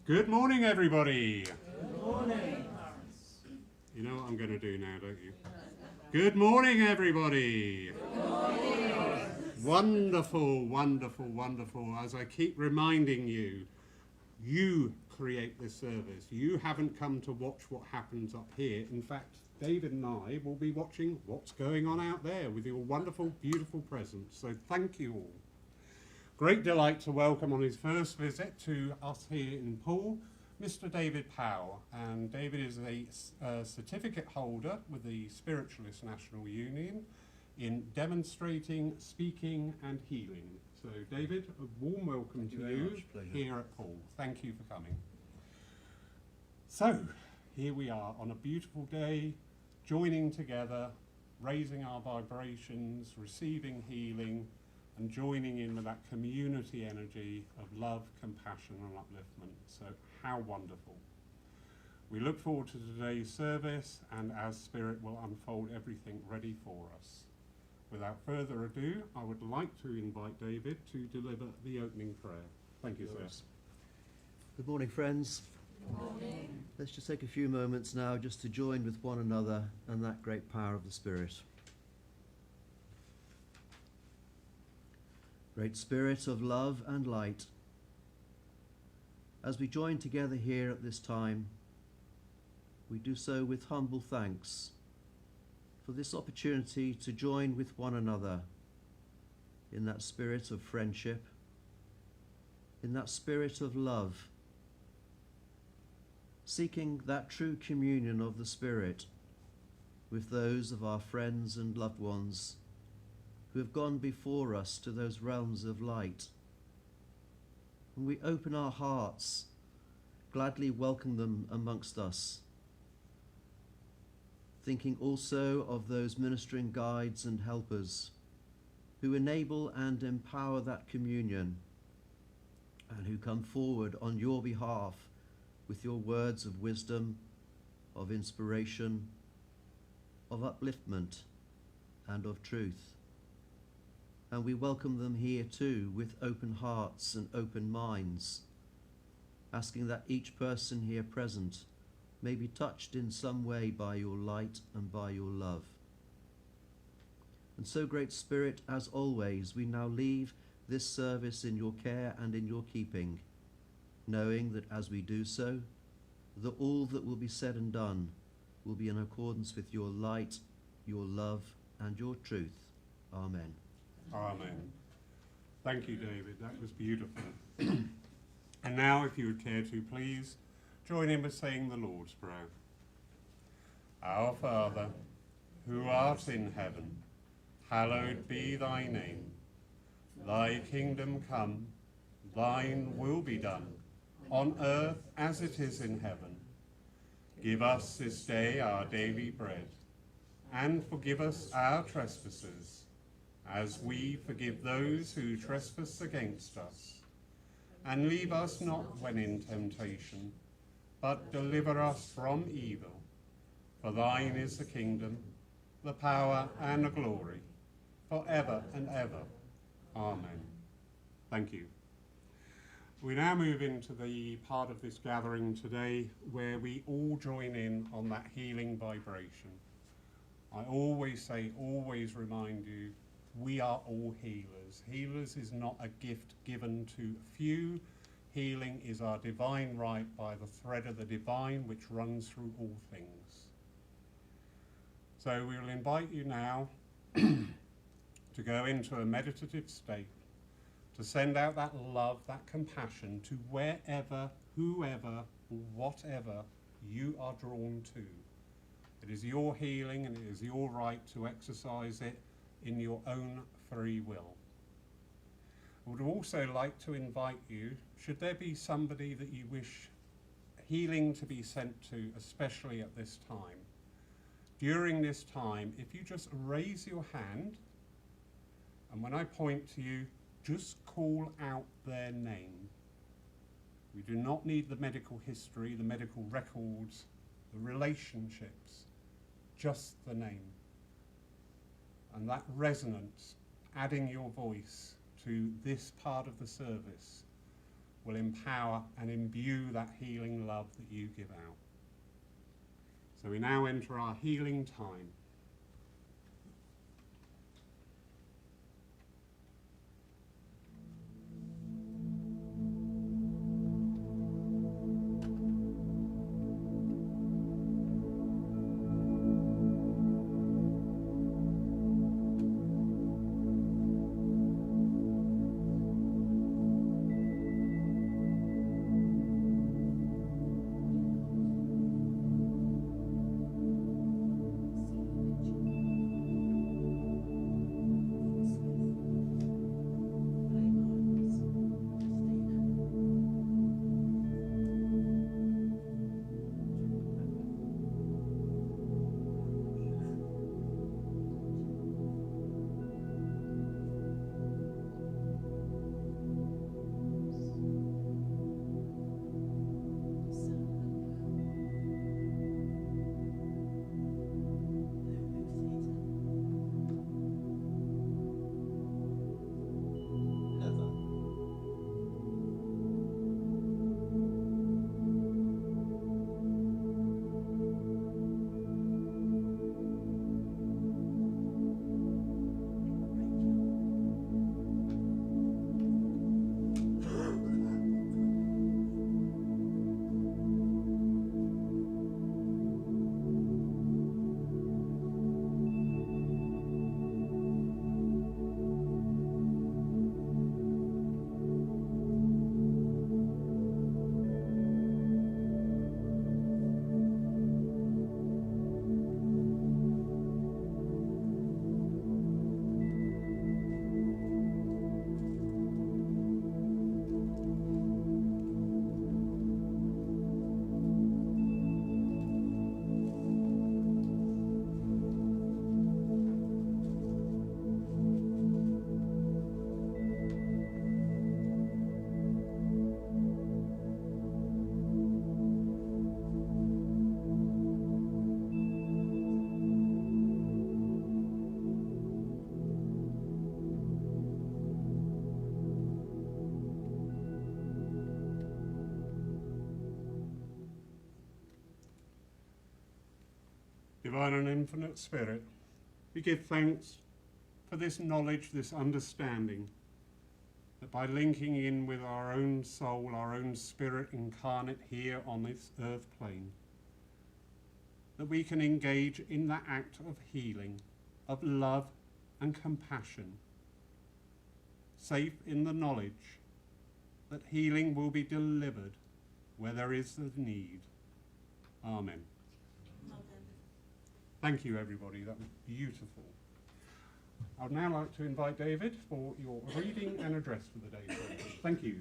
Good morning, everybody. Good morning. You know what I'm going to do now, don't you? Good morning, everybody. Good morning. Wonderful, wonderful, wonderful. As I keep reminding you, you create this service. You haven't come to watch what happens up here. In fact, David and I will be watching what's going on out there with your wonderful, beautiful presence. So thank you all. Great delight to welcome on his first visit to us here in Poole, Mr. David Powell. And David is a certificate holder with the Spiritualist National Union in demonstrating, speaking and healing. So David, a warm welcome to you here at Poole. Thank you for coming. So here we are on a beautiful day, joining together, raising our vibrations, receiving healing, and joining in with that community energy of love, compassion and upliftment. So how wonderful. We look forward to today's service, and as Spirit will unfold everything ready for us. Without further ado, I would like to invite David to deliver the opening prayer. Thank you, sir. Good morning, friends. Good morning. Let's just take a few moments now just to join with one another and that great power of the Spirit. Great Spirit of love and light, as we join together here at this time, we do so with humble thanks for this opportunity to join with one another in that spirit of friendship, in that spirit of love, seeking that true communion of the Spirit with those of our friends and loved ones who have gone before us to those realms of light. And we open our hearts, gladly welcome them amongst us, thinking also of those ministering guides and helpers who enable and empower that communion and who come forward on your behalf with your words of wisdom, of inspiration, of upliftment and of truth. And we welcome them here too with open hearts and open minds, asking that each person here present may be touched in some way by your light and by your love. And so, Great Spirit, as always, we now leave this service in your care and in your keeping, knowing that as we do so, that all that will be said and done will be in accordance with your light, your love and your truth. Amen. Amen. Thank you, David. That was beautiful. And now, if you would care to, please join in with saying the Lord's Prayer. Our Father, who art in heaven, hallowed be thy name. Thy kingdom come, thine will be done, on earth as it is in heaven. Give us this day our daily bread, and forgive us our trespasses, as we forgive those who trespass against us. And leave us not when in temptation, but deliver us from evil. For thine is the kingdom, the power and the glory, forever and ever. Amen. Thank you. We now move into the part of this gathering today where we all join in on that healing vibration. I always say, always remind you, we are all healers. Healers is not a gift given to few. Healing is our divine right by the thread of the divine which runs through all things. So we will invite you now to go into a meditative state, to send out that love, that compassion to wherever, whoever, whatever you are drawn to. It is your healing and it is your right to exercise it in your own free will. I would also like to invite you, should there be somebody that you wish healing to be sent to, especially at this time, during this time, if you just raise your hand, and when I point to you, just call out their name. We do not need the medical history, the medical records, the relationships, just the name. And that resonance, adding your voice to this part of the service, will empower and imbue that healing love that you give out. So we now enter our healing time. Divine and infinite Spirit, we give thanks for this knowledge, this understanding, that by linking in with our own soul, our own spirit incarnate here on this earth plane, that we can engage in that act of healing, of love and compassion, safe in the knowledge that healing will be delivered where there is a need. Amen. Thank you, everybody. That was beautiful. I'd now like to invite David for your reading and address for the day. Thank you.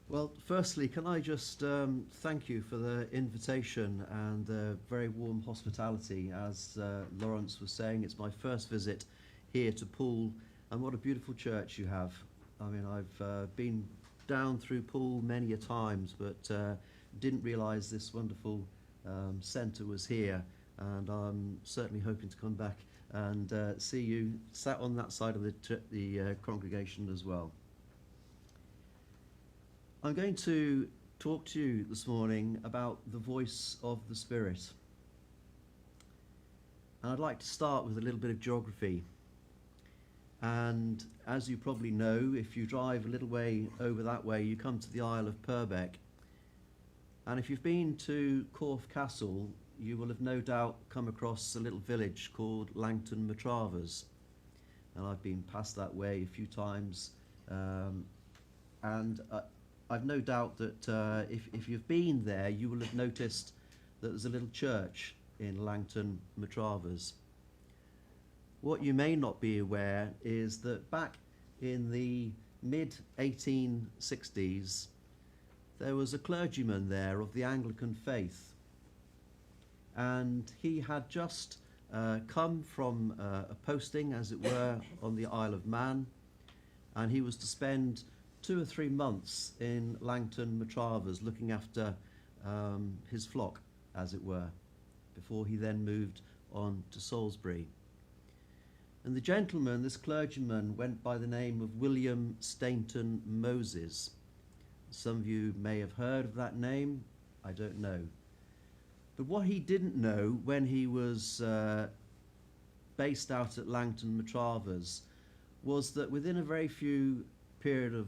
Well, firstly, can I just thank you for the invitation and the very warm hospitality. As Lawrence was saying, it's my first visit here to Poole, and what a beautiful church you have. I mean, I've been down through Poole many a times, but didn't realise this wonderful centre was here, and I'm certainly hoping to come back and see you sat on that side of the congregation as well. I'm going to talk to you this morning about the voice of the Spirit. And I'd like to start with a little bit of geography. And as you probably know, if you drive a little way over that way, you come to the Isle of Purbeck. And if you've been to Corfe Castle, you will have no doubt come across a little village called Langton Matravers. And I've been past that way a few times. I've no doubt that if you've been there, you will have noticed that there's a little church in Langton Matravers. What you may not be aware is that back in the mid-1860s, there was a clergyman there of the Anglican faith. And he had just come from a posting, as it were, on the Isle of Man, and he was to spend 2 or 3 months in Langton Matravers looking after his flock, as it were, before he then moved on to Salisbury. And the gentleman, this clergyman, went by the name of William Stainton Moses. Some of you may have heard of that name, I don't know. But what he didn't know when he was based out at Langton Matravers was that within a very few period of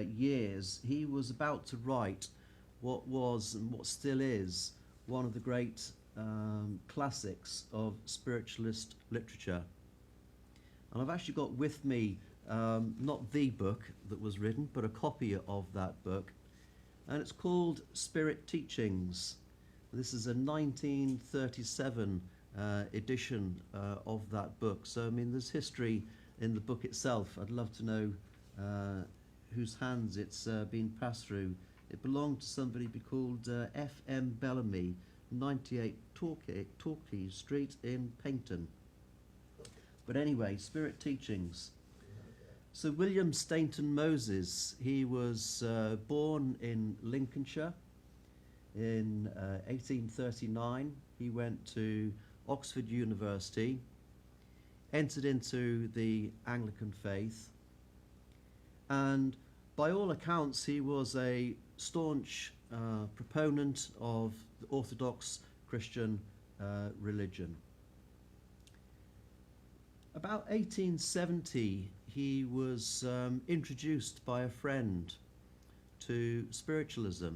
years, he was about to write what was and what still is one of the great classics of spiritualist literature. And I've actually got with me not the book that was written, but a copy of that book, and it's called Spirit Teachings. This is a 1937 edition of that book. So, I mean, there's history in the book itself. I'd love to know whose hands it's been passed through. It belonged to somebody called F.M. Bellamy, 98 Torquay Street in Paignton. But anyway, Spirit Teachings. So William Stainton Moses, he was born in Lincolnshire in 1839. He went to Oxford University, entered into the Anglican faith, and by all accounts he was a staunch proponent of the Orthodox Christian religion. About 1870 he was introduced by a friend to spiritualism,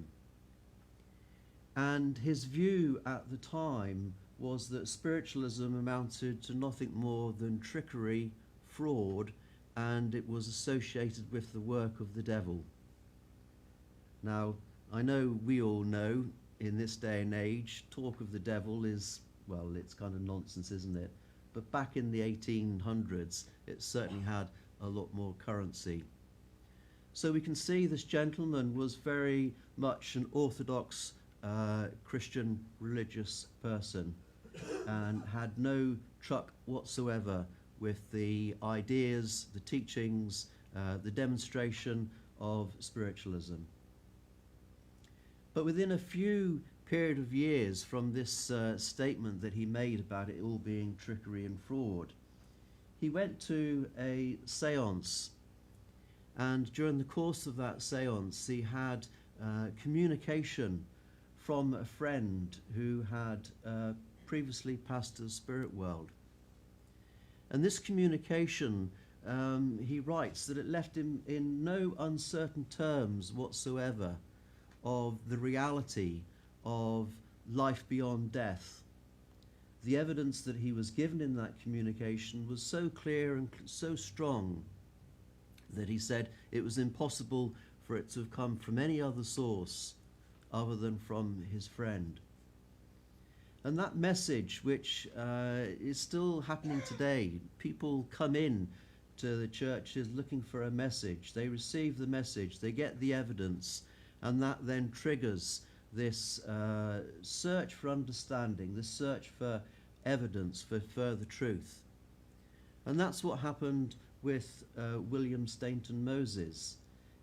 and his view at the time was that spiritualism amounted to nothing more than trickery, fraud, and it was associated with the work of the devil. Now, I know we all know in this day and age, talk of the devil is, well, it's kind of nonsense, isn't it? But back in the 1800s, it certainly had a lot more currency. So we can see this gentleman was very much an orthodox Christian religious person and had no truck whatsoever with the ideas, the teachings, the demonstration of spiritualism. But within a few period of years from this statement that he made about it all being trickery and fraud, he went to a séance, and during the course of that séance he had communication from a friend who had previously passed to the spirit world. And this communication, he writes that it left him in no uncertain terms whatsoever of the reality of life beyond death. The evidence that he was given in that communication was so clear and so strong that he said it was impossible for it to have come from any other source other than from his friend. And that message, which is still happening today, people come in to the churches looking for a message. They receive the message, they get the evidence, and that then triggers this search for understanding, this search for evidence, for further truth. And that's what happened with William Stainton Moses.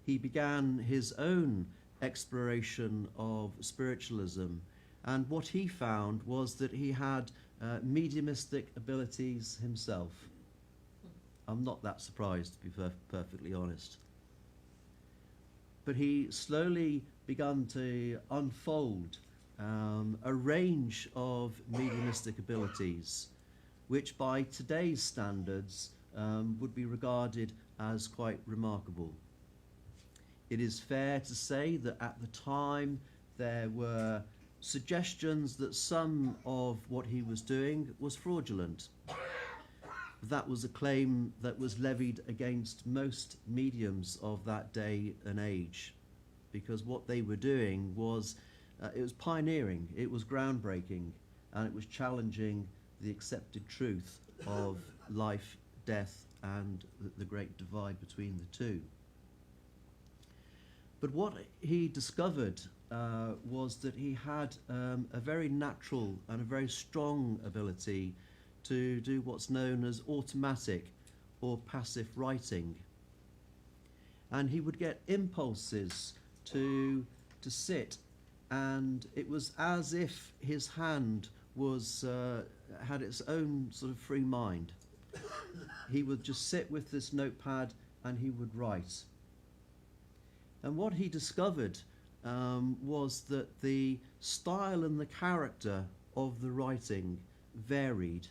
He began his own exploration of spiritualism, and what he found was that he had mediumistic abilities himself. I'm not that surprised, to be perfectly honest. But he slowly began to unfold a range of mediumistic abilities, which by today's standards would be regarded as quite remarkable. It is fair to say that at the time there were suggestions that some of what he was doing was fraudulent. That was a claim that was levied against most mediums of that day and age, because what they were doing was, it was pioneering, it was groundbreaking, and it was challenging the accepted truth of life, death, and the great divide between the two. But what he discovered was that he had a very natural and a very strong ability to do what's known as automatic or passive writing. And he would get impulses to sit, and it was as if his hand was had its own sort of free mind. he would just sit with this notepad and he would write. And what he discovered was that the style and the character of the writing varied,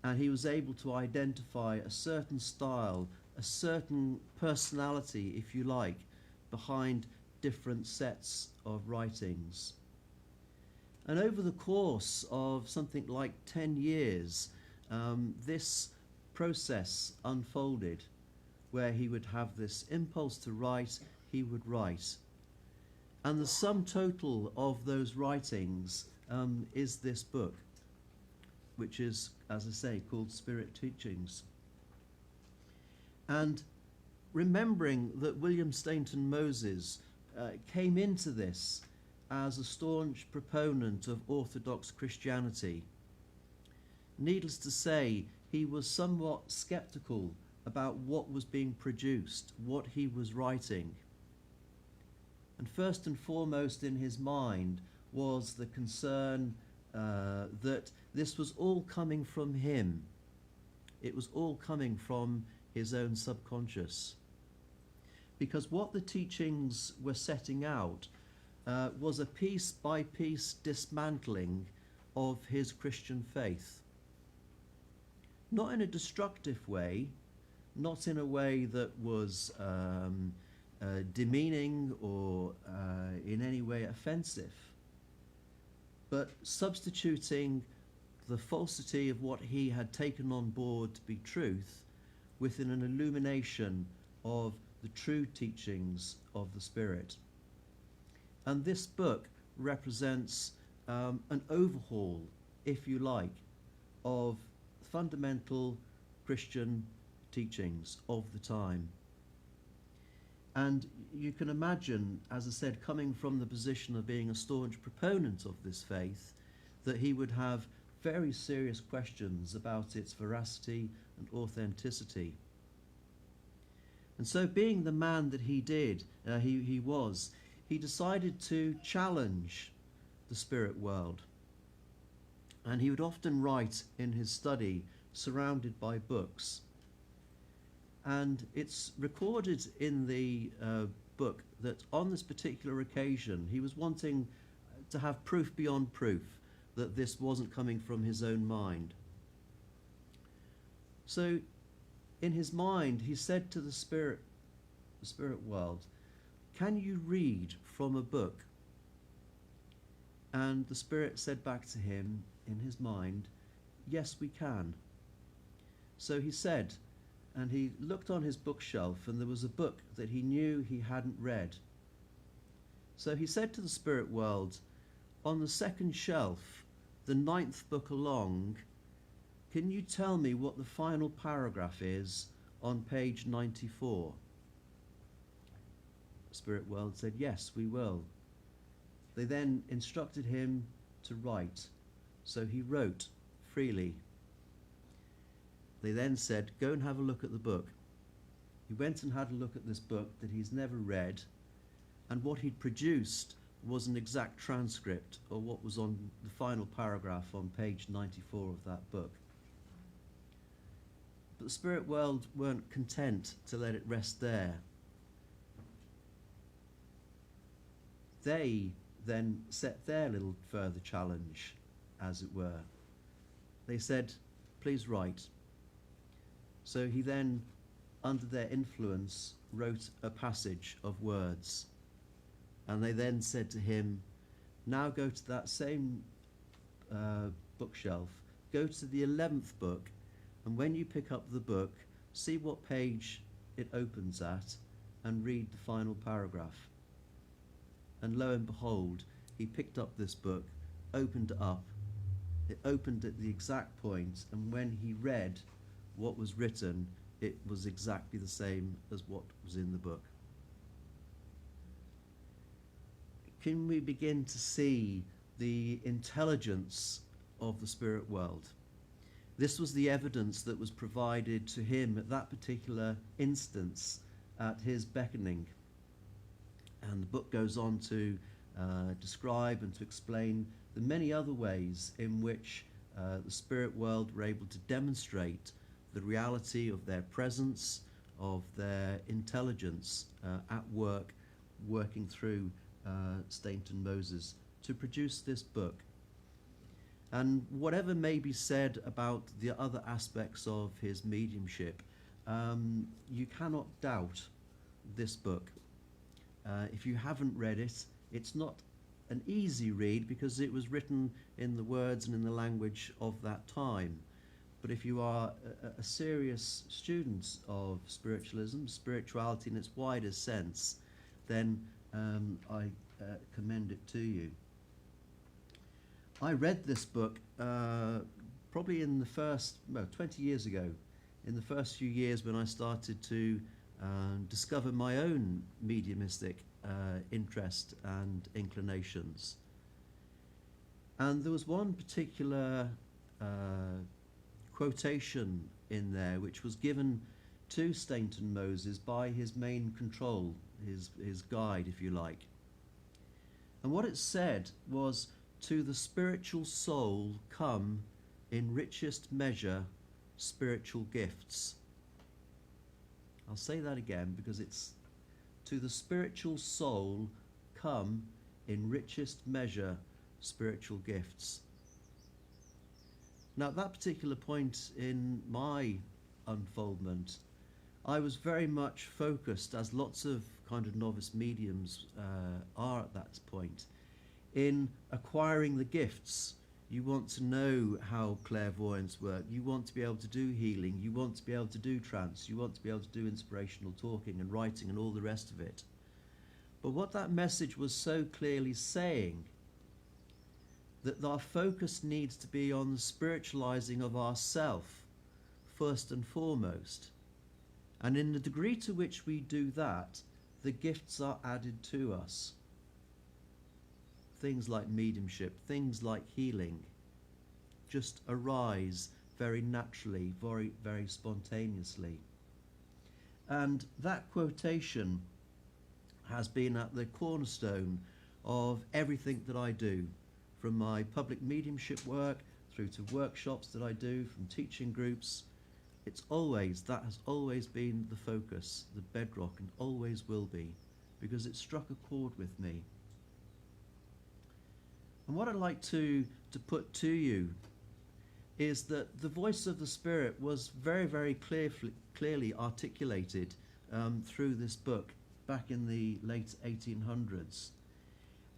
and he was able to identify a certain style, a certain personality, if you like, behind different sets of writings. And over the course of something like 10 years, this process unfolded, where he would have this impulse to write, he would write. And the sum total of those writings is this book, which is, as I say, called Spirit Teachings. And remembering that William Stainton Moses came into this as a staunch proponent of Orthodox Christianity, needless to say, he was somewhat skeptical about what was being produced, what he was writing. And first and foremost in his mind was the concern that this was all coming from him. It was all coming from his own subconscious. Because what the teachings were setting out was a piece-by-piece dismantling of his Christian faith. Not in a destructive way, not in a way that was demeaning or in any way offensive, but substituting the falsity of what he had taken on board to be truth within an illumination of the true teachings of the Spirit. And this book represents an overhaul, if you like, of fundamental Christian teachings of the time. And you can imagine, as I said, coming from the position of being a staunch proponent of this faith, that he would have very serious questions about its veracity and authenticity. And so, being the man that he did, he decided to challenge the spirit world. And he would often write in his study, surrounded by books. And it's recorded in the book that on this particular occasion, he was wanting to have proof beyond proof that this wasn't coming from his own mind. So, in his mind, he said to the spirit world, "Can you read from a book?" And the spirit said back to him in his mind, "Yes, we can." So he said, and he looked on his bookshelf, and there was a book that he knew he hadn't read. So he said to the spirit world, "On the second shelf, the 9th book along, can you tell me what the final paragraph is on page 94? The spirit world said, "Yes, we will." They then instructed him to write. So he wrote freely. They then said, "Go and have a look at the book." He went and had a look at this book that he's never read, and what he'd produced was an exact transcript of what was on the final paragraph on page 94 of that book. But the spirit world weren't content to let it rest there. They then set their little further challenge, as it were. They said, "Please write." So he then, under their influence, wrote a passage of words. And they then said to him, "Now go to that same bookshelf, go to the 11th book, and when you pick up the book, see what page it opens at, and read the final paragraph." And lo and behold, he picked up this book, opened it up. It opened at the exact point, and when he read what was written, it was exactly the same as what was in the book. Can we begin to see the intelligence of the spirit world? This was the evidence that was provided to him at that particular instance, at his beckoning. And the book goes on to describe and to explain the many other ways in which the spirit world were able to demonstrate the reality of their presence, of their intelligence at work, working through Stainton Moses to produce this book. And whatever may be said about the other aspects of his mediumship, you cannot doubt this book. If you haven't read it, it's not an easy read because it was written in the words and in the language of that time. But if you are a serious student of spiritualism, spirituality in its widest sense, then I commend it to you. I read this book probably in the first, 20 years ago, in the first few years when I started to discover my own mediumistic interest and inclinations. And there was one particular quotation in there which was given to Stainton Moses by his main control, his guide, if you like. And what it said was, "To the spiritual soul come in richest measure spiritual gifts." I'll say that again because it's, "To the spiritual soul come in richest measure spiritual gifts." Now, at that particular point in my unfoldment, I was very much focused, as lots of kind of novice mediums are at that point, in acquiring the gifts. You want to know how clairvoyance works. You want to be able to do healing. You want to be able to do trance. You want to be able to do inspirational talking and writing and all the rest of it. But what that message was so clearly saying, that our focus needs to be on the spiritualizing of ourself first and foremost. And in the degree to which we do that, the gifts are added to us. Things like mediumship, things like healing, just arise very naturally, very, very spontaneously. And that quotation has been at the cornerstone of everything that I do, from my public mediumship work through to workshops that I do, from teaching groups. That has always been the focus, the bedrock, and always will be, because it struck a chord with me. And what I'd like to put to you is that the voice of the Spirit was very, very clearly articulated through this book back in the late 1800s.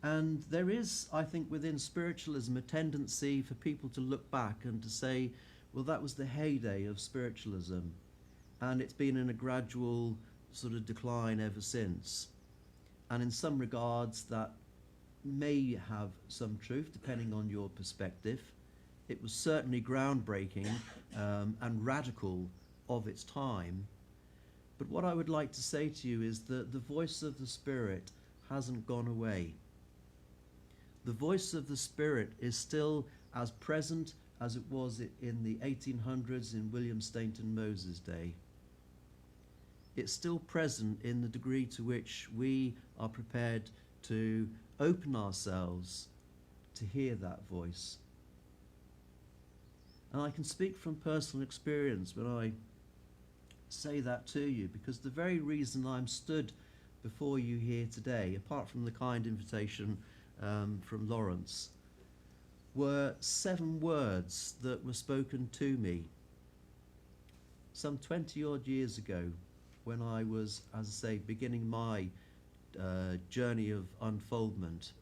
And there is, I think, within spiritualism a tendency for people to look back and to say, well, that was the heyday of spiritualism, and it's been in a gradual sort of decline ever since. And in some regards that may have some truth, depending on your perspective. It was certainly groundbreaking and radical of its time. But what I would like to say to you is that the voice of the Spirit hasn't gone away. The voice of the Spirit is still as present as it was in the 1800s in William Stainton Moses' day. It's still present in the degree to which we are prepared to open ourselves to hear that voice. And I can speak from personal experience when I say that to you, because the very reason I'm stood before you here today, apart from the kind invitation from Lawrence, were 7 words that were spoken to me some 20 odd years ago when I was, as I say, beginning my journey of unfoldment.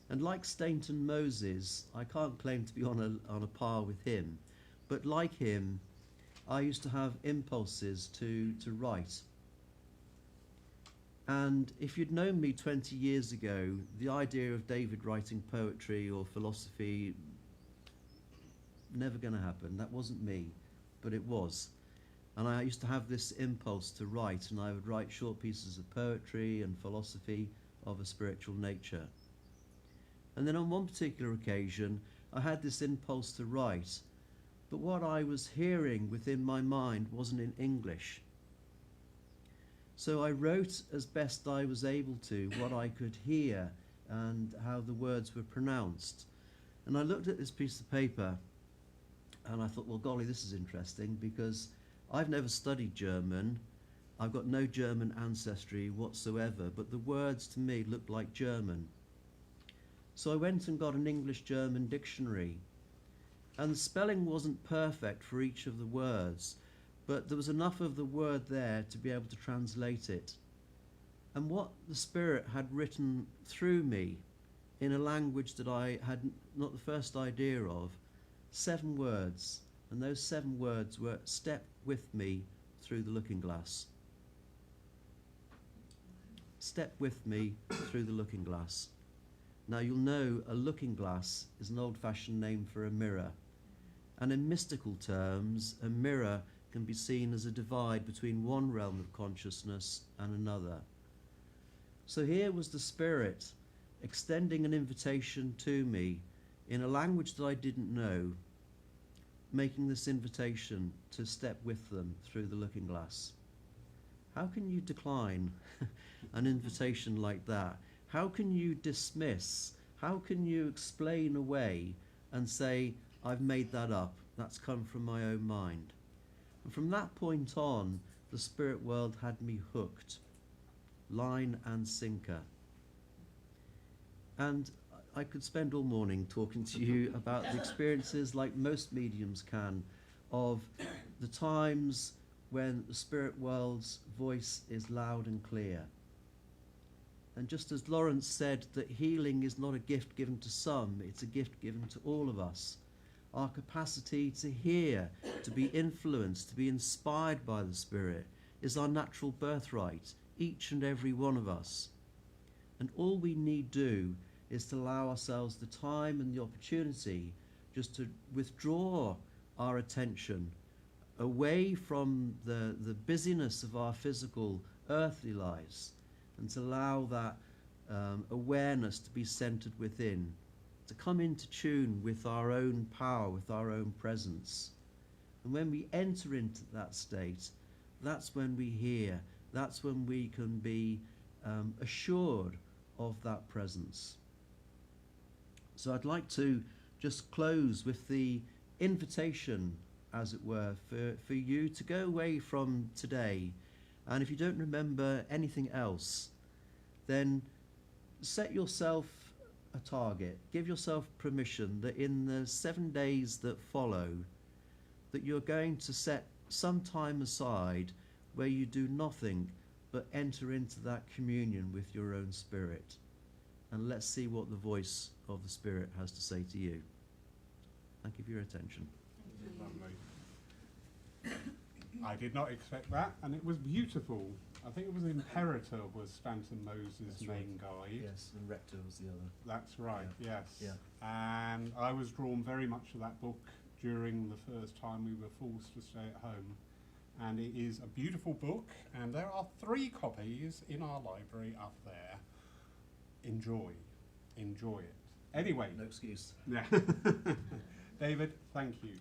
And like Stainton Moses, I can't claim to be on a par with him, but like him, I used to have impulses to write. And if you'd known me 20 years ago, the idea of David writing poetry or philosophy, never going to happen. That wasn't me, but it was. And I used to have this impulse to write, and I would write short pieces of poetry and philosophy of a spiritual nature. And then on one particular occasion, I had this impulse to write, but what I was hearing within my mind wasn't in English. So I wrote as best I was able to what I could hear and how the words were pronounced. And I looked at this piece of paper And I thought, well, golly, this is interesting, because I've never studied German. I've got no German ancestry whatsoever, but the words to me looked like German. So I went and got an English-German dictionary, and the spelling wasn't perfect for each of the words, but there was enough of the word there to be able to translate it. And what the Spirit had written through me in a language that I had not the first idea of, 7 words, and those 7 words were, step with me through the looking glass. Step with me through the looking glass. Now you'll know a looking glass is an old-fashioned name for a mirror. And in mystical terms, a mirror can be seen as a divide between one realm of consciousness and another. So here was the Spirit extending an invitation to me in a language that I didn't know, making this invitation to step with them through the looking glass. How can you decline an invitation like that? How can you dismiss? How can you explain away and say, I've made that up, that's come from my own mind? And from that point on, the spirit world had me hooked, line and sinker. And I could spend all morning talking to you about the experiences, like most mediums can, of the times when the spirit world's voice is loud and clear. And just as Lawrence said that healing is not a gift given to some, it's a gift given to all of us. Our capacity to hear, to be influenced, to be inspired by the Spirit is our natural birthright, each and every one of us. And all we need do is to allow ourselves the time and the opportunity just to withdraw our attention away from the busyness of our physical earthly lives, and to allow that awareness to be centered within, to come into tune with our own power, with our own presence. And when we enter into that state, that's when we hear, that's when we can be assured of that presence. So I'd like to just close with the invitation, as it were, for you to go away from today. And if you don't remember anything else, then set yourself a target. Give yourself permission that in the 7 days that follow, that you're going to set some time aside where you do nothing but enter into that communion with your own spirit. And let's see what the voice of the Spirit has to say to you. Thank you for your attention. I did not expect that, and it was beautiful. I think it was Imperator was Stanton Moses' main guide. Yes, and Rector was the other. That's right, yes. Yeah. And I was drawn very much to that book during the first time we were forced to stay at home. And it is a beautiful book, and there are 3 copies in our library up there. Enjoy it. Anyway. No excuse. Yeah. David, thank you.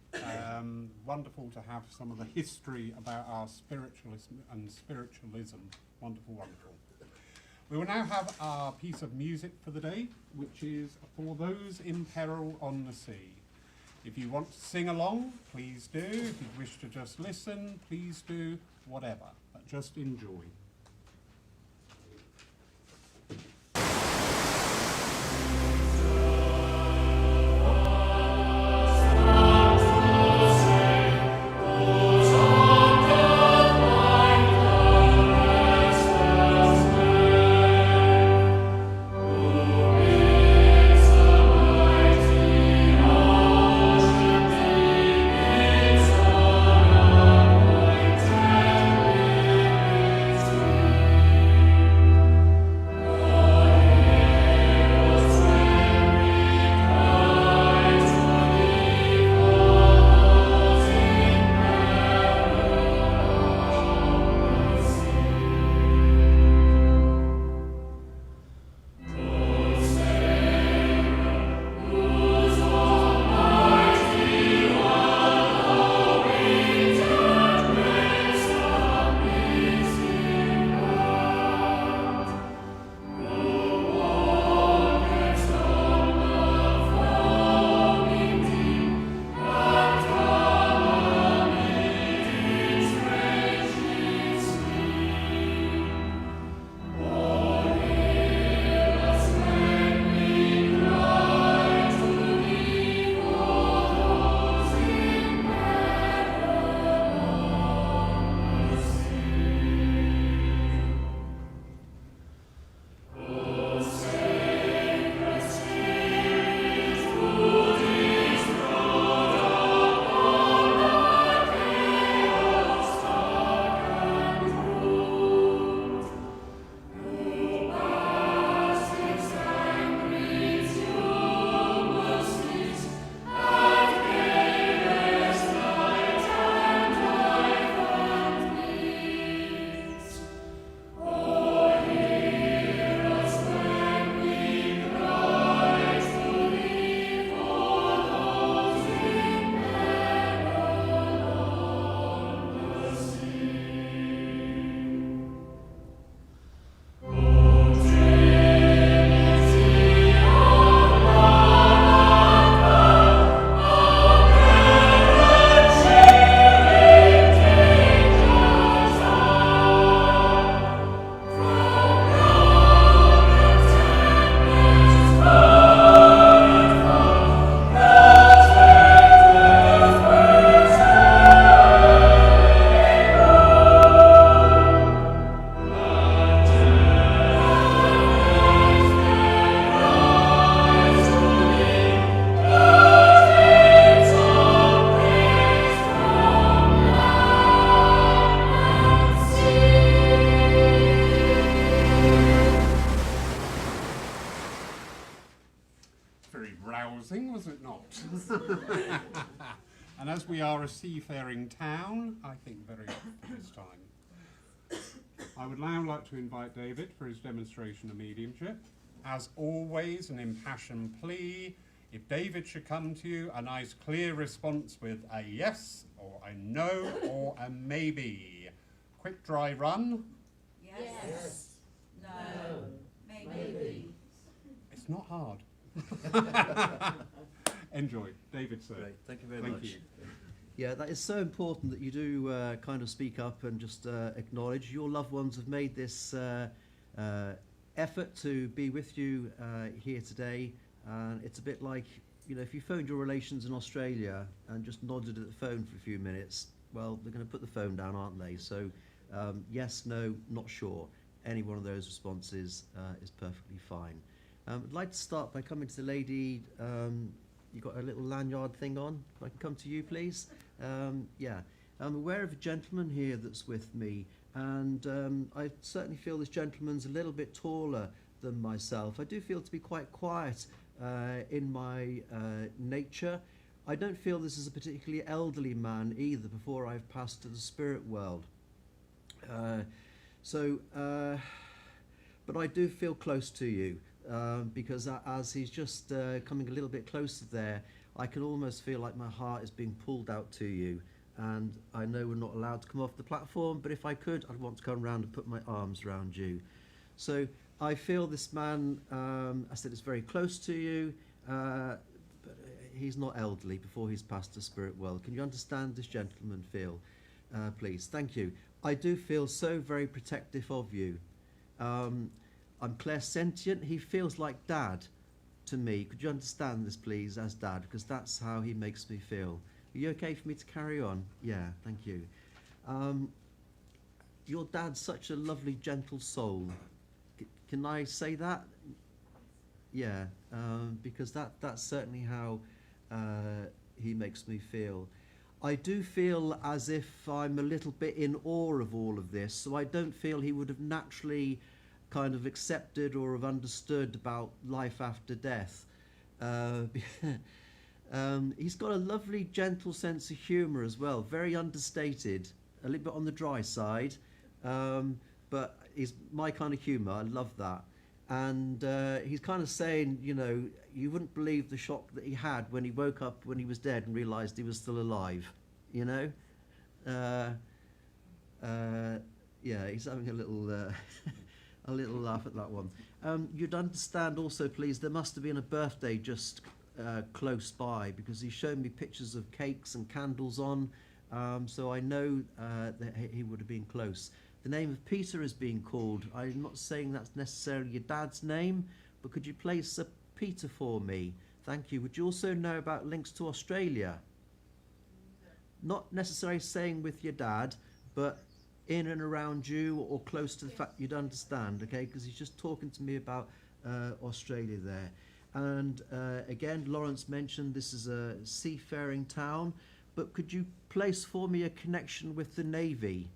Wonderful to have some of the history about our spiritualism and spiritualism. Wonderful, wonderful. We will now have our piece of music for the day, which is For Those in Peril on the Sea. If you want to sing along, please do. If you wish to just listen, please do. Whatever, but just enjoy. Thank you. And as we are a seafaring town, I think very often this time. I would now like to invite David for his demonstration of mediumship. As always, an impassioned plea. If David should come to you, a nice clear response with a yes, or a no, or a maybe. Quick dry run. Yes. No. Maybe. It's not hard. Enjoy. David, sir. Great, thank you very Thank much. you. Yeah, that is so important that you do kind of speak up and just acknowledge your loved ones have made this effort to be with you here today. And it's a bit like, you know, if you phoned your relations in Australia and just nodded at the phone for a few minutes, well, they're going to put the phone down, aren't they? So, yes, no, not sure. Any one of those responses is perfectly fine. I'd like to start by coming to the lady. You got a little lanyard thing on. If I can come to you, please. Yeah, I'm aware of a gentleman here that's with me, and I certainly feel this gentleman's a little bit taller than myself. I do feel to be quite quiet in my nature. I don't feel this is a particularly elderly man either before I've passed to the spirit world. But I do feel close to you. Because as he's just coming a little bit closer there, I can almost feel like my heart is being pulled out to you. And I know we're not allowed to come off the platform, but if I could, I'd want to come around and put my arms around you. So I feel this man, I said, is very close to you, but he's not elderly before he's passed the spirit world. Can you understand this gentleman feel? Please, thank you. I do feel so very protective of you. I'm clairsentient. He feels like Dad to me. Could you understand this, please, as Dad? Because that's how he makes me feel. Are you okay for me to carry on? Yeah, thank you. Your dad's such a lovely, gentle soul. Can I say that? Yeah, because that's certainly how he makes me feel. I do feel as if I'm a little bit in awe of all of this, so I don't feel he would have naturally kind of accepted or have understood about life after death. He's got a lovely, gentle sense of humour as well, very understated, a little bit on the dry side, but he's my kind of humour. I love that. And he's kind of saying, you know, you wouldn't believe the shock that he had when he woke up when he was dead and realised he was still alive, you know? Yeah, he's having a little... a little laugh at that one. You'd understand also, please, there must have been a birthday just close by, because he showed me pictures of cakes and candles on, so I know that he would have been close. The name of Peter is being called. I'm not saying that's necessarily your dad's name, but could you place a Peter for me? Thank you. Would you also know about links to Australia? Not necessarily saying with your dad, but in and around you or close to the fact you'd understand, okay? Because he's just talking to me about Australia there. And again, Lawrence mentioned this is a seafaring town, but could you place for me a connection with the Navy?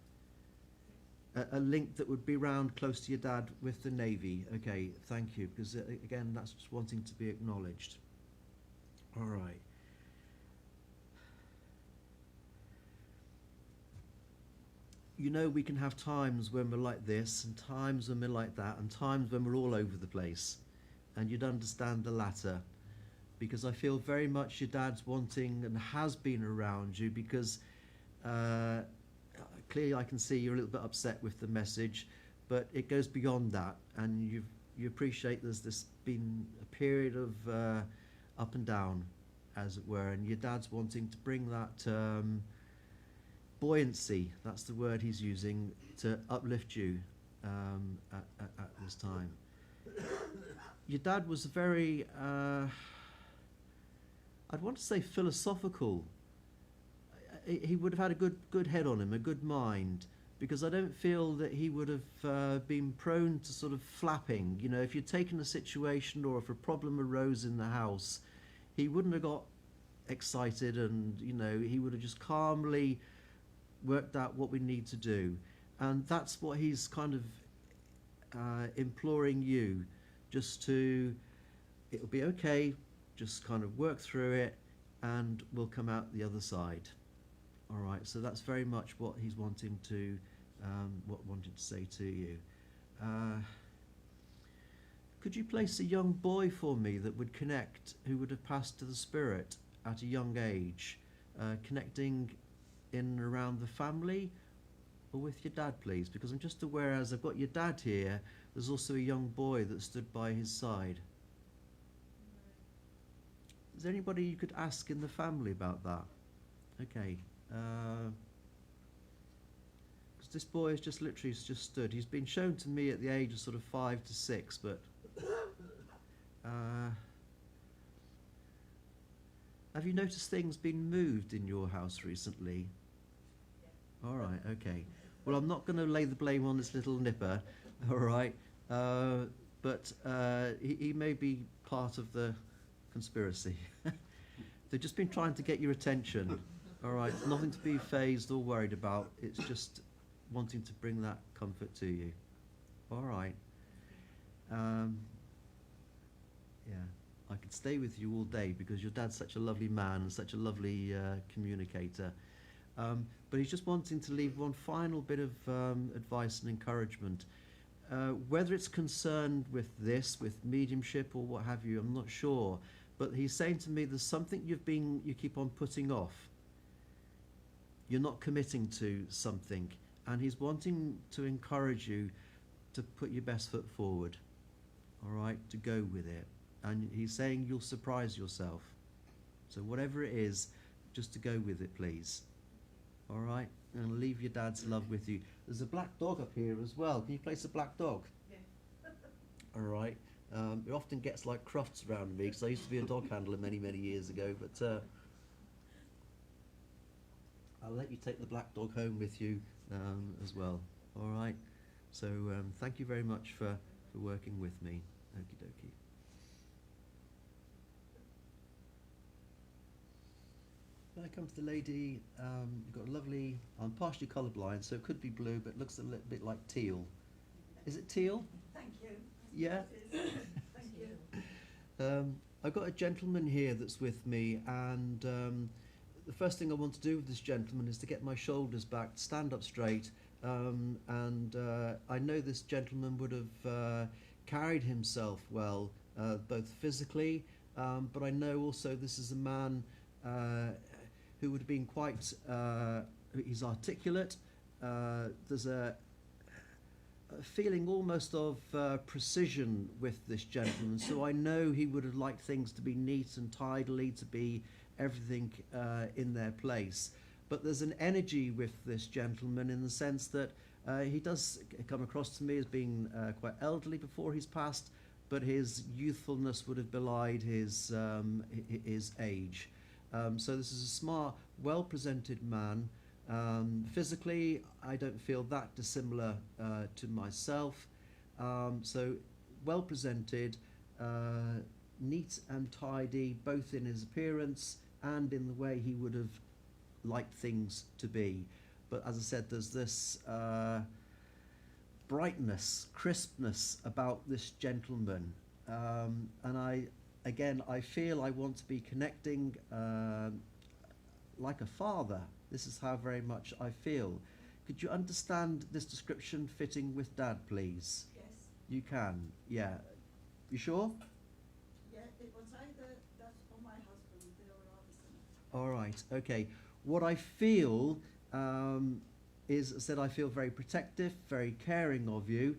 A link that would be round close to your dad with the Navy. Okay, thank you, because again, that's just wanting to be acknowledged. All right. You know, we can have times when we're like this, and times when we're like that, and times when we're all over the place. And you'd understand the latter, because I feel very much your dad's wanting and has been around you, because clearly I can see you're a little bit upset with the message, but it goes beyond that, and you appreciate there's been a period of up and down, as it were, and your dad's wanting to bring that buoyancy, that's the word he's using, to uplift you at this time. Your dad was very, I'd want to say philosophical. He would have had a good head on him, a good mind, because I don't feel that he would have been prone to sort of flapping. You know, if you'd taken a situation or if a problem arose in the house, he wouldn't have got excited, and, you know, he would have just calmly worked out what we need to do. And that's what he's kind of imploring you, just to, it'll be okay, just kind of work through it, and will come out the other side. All right, so that's very much what he's wanting to say to you. Could you place a young boy for me that would connect, who would have passed to the Spirit at a young age, connecting in and around the family or with your dad, please? Because I'm just aware, as I've got your dad here, there's also a young boy that stood by his side. Is there anybody you could ask in the family about that? Okay. Because this boy has just literally stood. He's been shown to me at the age of sort of 5 to 6, but have you noticed things being moved in your house recently? Yeah. All right, okay. Well, I'm not going to lay the blame on this little nipper, all right? But he may be part of the conspiracy. They've just been trying to get your attention, all right? Nothing to be fazed or worried about. It's just wanting to bring that comfort to you. All right. Yeah, I could stay with you all day because your dad's such a lovely man and such a lovely communicator. But he's just wanting to leave one final bit of advice and encouragement. Whether it's concerned with this, with mediumship or what have you, I'm not sure. But he's saying to me there's something you keep on putting off. You're not committing to something. And he's wanting to encourage you to put your best foot forward. All right, to go with it. And he's saying you'll surprise yourself. So whatever it is, just to go with it, please. All right? And leave your dad's love with you. There's a black dog up here as well. Can you place a black dog? Yeah. All right. It often gets like crufts around me because I used to be a dog handler many, many years ago. But I'll let you take the black dog home with you as well. All right? So thank you very much for working with me. Okie dokie. When I come to the lady, you've got a lovely, I'm partially colourblind, so it could be blue, but it looks a little bit like teal. Is it teal? Thank you. Yeah? Thank you. I've got a gentleman here that's with me, and the first thing I want to do with this gentleman is to get my shoulders back, stand up straight, and I know this gentleman would have carried himself well, both physically, but I know also this is a man who would have been quite, he's articulate. There's a feeling almost of precision with this gentleman, so I know he would have liked things to be neat and tidily, to be everything in their place. But there's an energy with this gentleman in the sense that he does come across to me as being quite elderly before he's passed, but his youthfulness would have belied his age. So this is a smart, well-presented man. Physically, I don't feel that dissimilar to myself. So well-presented, neat and tidy, both in his appearance and in the way he would have liked things to be. But as I said, there's this brightness, crispness about this gentleman. And I feel I want to be connecting like a father. This is how very much I feel. Could you understand this description fitting with Dad, please? Yes. You can, yeah. You sure? Yeah, it was either that or my husband, Bill Robinson. All right, okay. What I feel is, as I said, I feel very protective, very caring of you.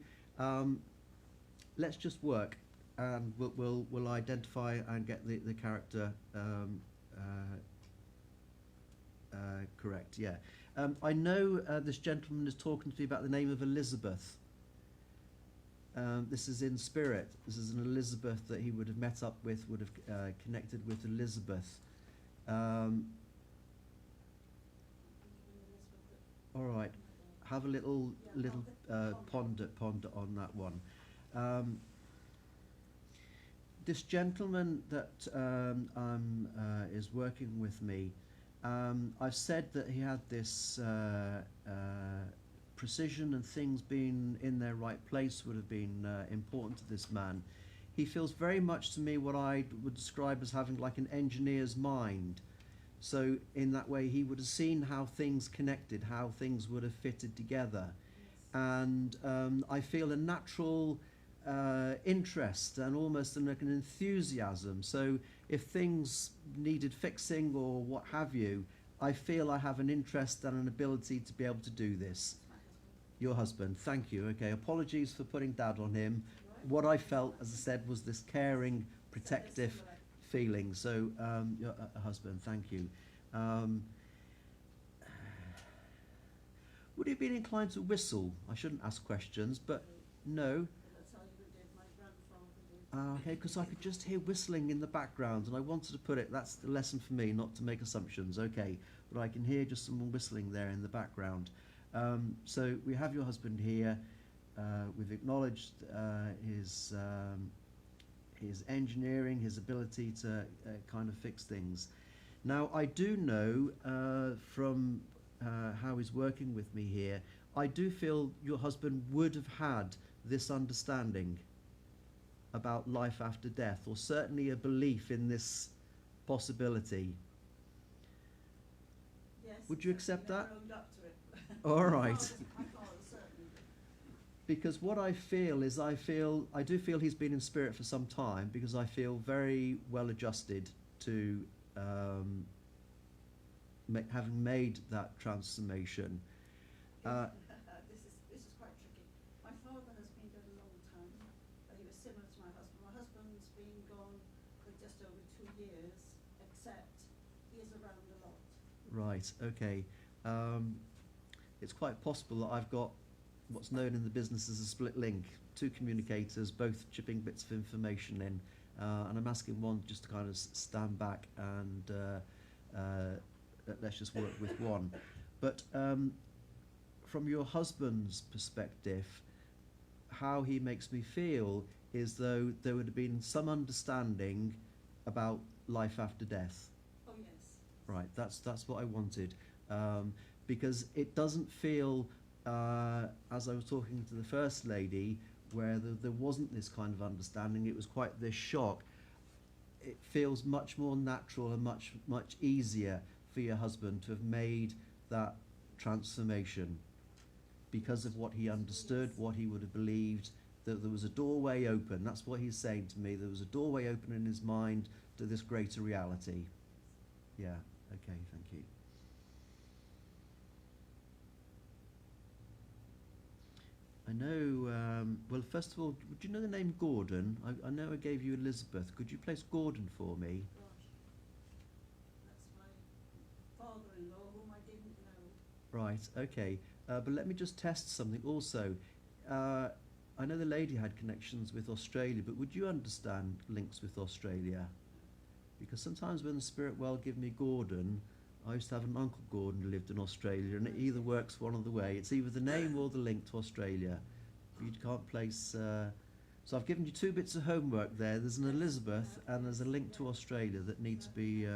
Let's just work, and we'll identify and get the character correct. Yeah. I know this gentleman is talking to me about the name of Elizabeth. This is in spirit. This is an Elizabeth that he would have met up with, would have connected with Elizabeth. All right, have a little ponder on that one. This gentleman that is working with me, I've said that he had this precision and things being in their right place would have been important to this man. He feels very much to me what I would describe as having like an engineer's mind. So in that way, he would have seen how things connected, how things would have fitted together. And I feel a natural interest and almost like an enthusiasm. So if things needed fixing or what have you, I feel I have an interest and an ability to be able to do this. My husband. Your husband, thank you. Okay, apologies for putting Dad on him. Right. What I felt, as I said, was this caring, protective Similar. feeling. So, your husband, thank you. Would he have been inclined to whistle? I shouldn't ask questions, but no. Well, that's how you did. My grandfather did. Okay, because I could just hear whistling in the background, and I wanted to put it. That's the lesson for me, not to make assumptions. Okay, but I can hear just someone whistling there in the background. So we have your husband here. We've acknowledged his engineering, his ability to kind of fix things. Now, I do know from how he's working with me here, I do feel your husband would have had this understanding about life after death, or certainly a belief in this possibility. Yes. Would you accept certainly. that? I owned up to it. All right. My father certainly did. Because what I feel is I do feel he's been in spirit for some time, because I feel very well adjusted to having made that transformation. This is quite tricky. My father has been dead a long time. He was similar to my husband. My husband's been gone for just over 2 years, except he is around a lot. Right, okay. It's quite possible that I've got what's known in the business as a split link, two communicators, both chipping bits of information in, and I'm asking one just to kind of stand back and let's just work with one. But from your husband's perspective, how he makes me feel is though there would have been some understanding about life after death. Oh yes. Right, that's what I wanted, because it doesn't feel, as I was talking to the First Lady, where there wasn't this kind of understanding, it was quite this shock. It feels much more natural and much easier for your husband to have made that transformation because of what he understood, what he would have believed, that there was a doorway open. That's what he's saying to me. There was a doorway open in his mind to this greater reality. Yeah, okay, thank you. I know, well, first of all, would you know the name Gordon? I know I gave you Elizabeth. Could you place Gordon for me? Gosh. That's my father-in-law, whom I didn't know. Right, okay. But let me just test something also. I know the lady had connections with Australia, but would you understand links with Australia? Because sometimes when the spirit world give me Gordon, I used to have an Uncle Gordon who lived in Australia, and it either works one of the way. It's either the name or the link to Australia. You can't place... so I've given you 2 bits of homework there. There's an Elizabeth and there's a link to Australia that need to be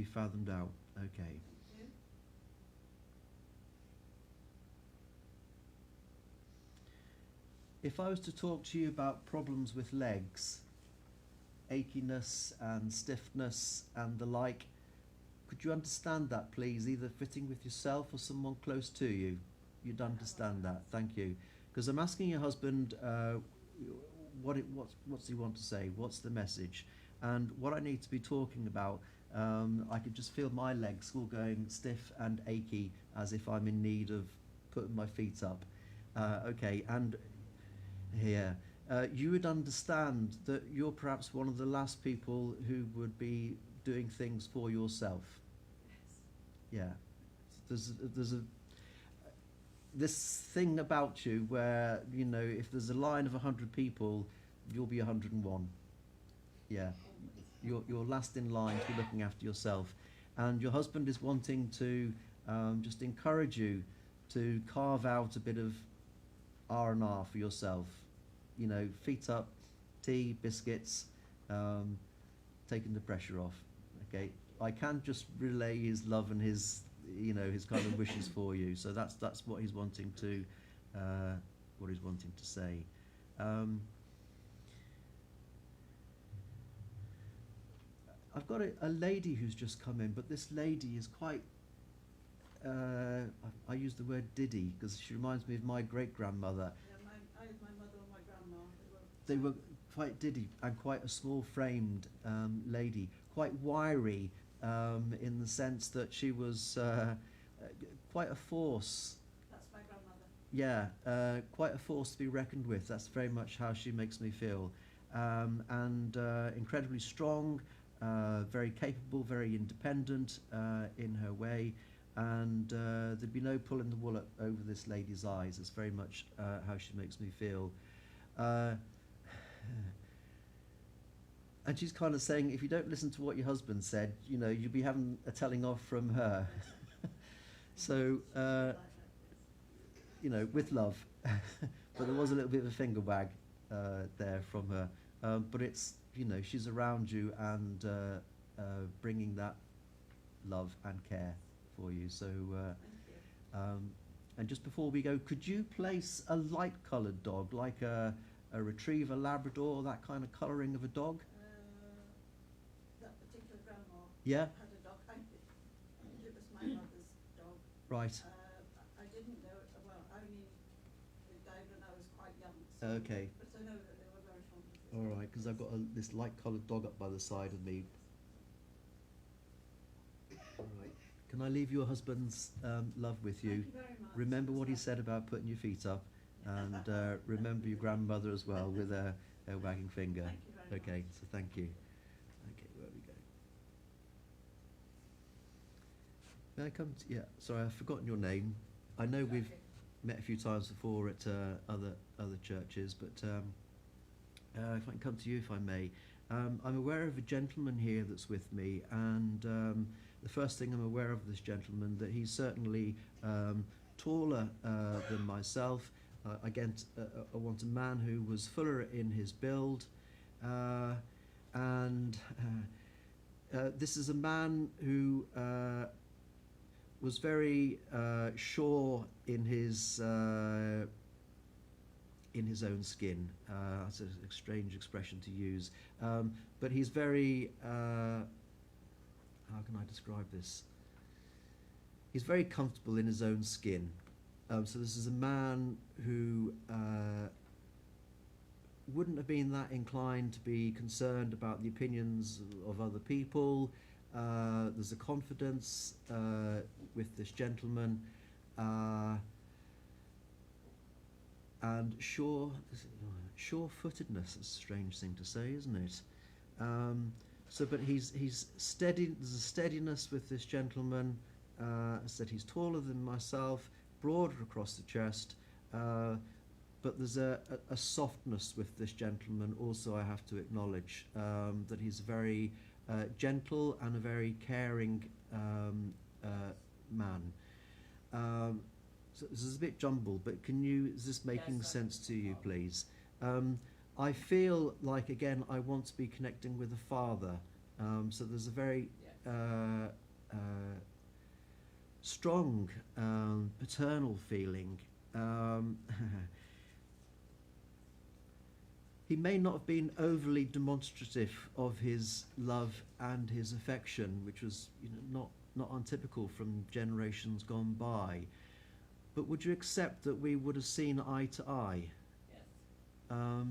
fathomed out. Okay. Thank you. If I was to talk to you about problems with legs, achiness and stiffness and the like, could you understand that, please, either fitting with yourself or someone close to you? You'd understand that, thank you. Because I'm asking your husband, what's he want to say? What's the message? And what I need to be talking about, I could just feel my legs all going stiff and achy, as if I'm in need of putting my feet up. Okay, and here, you would understand that you're perhaps one of the last people who would be doing things for yourself. Yes. Yeah, there's this thing about you where, you know, if there's a line of 100 people, you'll be 101. Yeah, you're last in line to be looking after yourself, and your husband is wanting to just encourage you to carve out a bit of R&R for yourself. You know, feet up, tea, biscuits, taking the pressure off. Okay, I can't just relay his love and his, you know, his kind of wishes for you. So that's what he's wanting to say. I've got a lady who's just come in, but this lady is quite, I use the word diddy because she reminds me of my great-grandmother. Yeah, my mother and my grandma, They were quite diddy and quite a small-framed lady, quite wiry in the sense that she was quite a force. that's my grandmother. Yeah, quite a force to be reckoned with. That's very much how she makes me feel. And incredibly strong, very capable, very independent in her way. And there'd be no pulling the wool over this lady's eyes. It's very much how she makes me feel. And she's kind of saying, if you don't listen to what your husband said, you know, you'll be having a telling off from her. So, you know, with love. But there was a little bit of a finger wag there from her. But it's, you know, she's around you and bringing that love and care for you. So, Thank you. and just before we go, could you place a light-coloured dog, like a retriever, Labrador, that kind of colouring of a dog? That particular grandma Yeah. had a dog. It was my mother's dog. Right. I didn't know, well, it died when I was quite young. So, Okay. but I know that they were very fond of this. All right, because I've got this light-coloured dog up by the side of me. All right. Can I leave your husband's love with you? Thank you very much. Remember what he That's said about putting your feet up, and remember your grandmother as well with her wagging finger. Thank you very Okay, much. so thank you. Okay, where we go? May I come to, yeah, sorry, I've forgotten your name. I know we've Okay. met a few times before at other churches, but if I can come to you, if I may. I'm aware of a gentleman here that's with me, and the first thing I'm aware of this gentleman, that he's certainly taller than myself. Again, I want a man who was fuller in his build, and this is a man who was very sure in his own skin. That's a strange expression to use, but he's very. How can I describe this? He's very comfortable in his own skin. So this is a man who wouldn't have been that inclined to be concerned about the opinions of other people. There's a confidence with this gentleman, and sure-footedness is a strange thing to say, isn't it? But he's steady. There's a steadiness with this gentleman. I said he's taller than myself, broader across the chest, but there's a softness with this gentleman also. I have to acknowledge that he's very gentle and a very caring man. So this is a bit jumbled, but is this making Yes, sense to you, please? I feel like, again, I want to be connecting with a father. So there's a very strong paternal feeling. He may not have been overly demonstrative of his love and his affection, which was, not untypical from generations gone by. But would you accept that we would have seen eye to eye? Yes.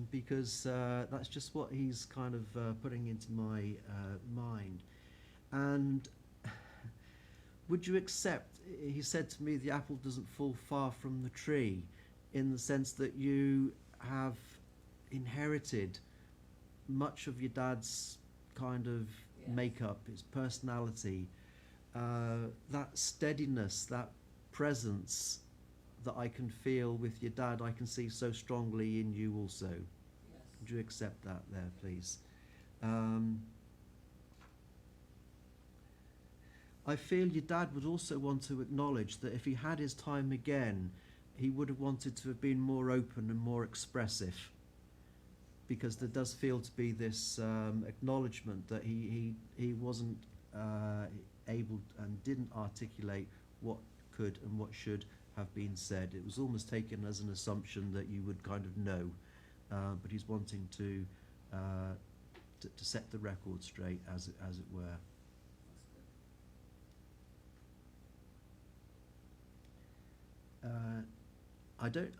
Because that's just what he's kind of putting into my mind. And would you accept, he said to me, the apple doesn't fall far from the tree, in the sense that you have inherited much of your dad's kind of Yes. makeup, his personality, that steadiness, that presence that I can feel with your dad, I can see so strongly in you also. Yes. Would you accept that there, please? I feel your dad would also want to acknowledge that if he had his time again, he would have wanted to have been more open and more expressive, because there does feel to be this acknowledgement that he wasn't able and didn't articulate what could and what should have been said. It was almost taken as an assumption that you would kind of know, but he's wanting to to set the record straight, as it were. That's good.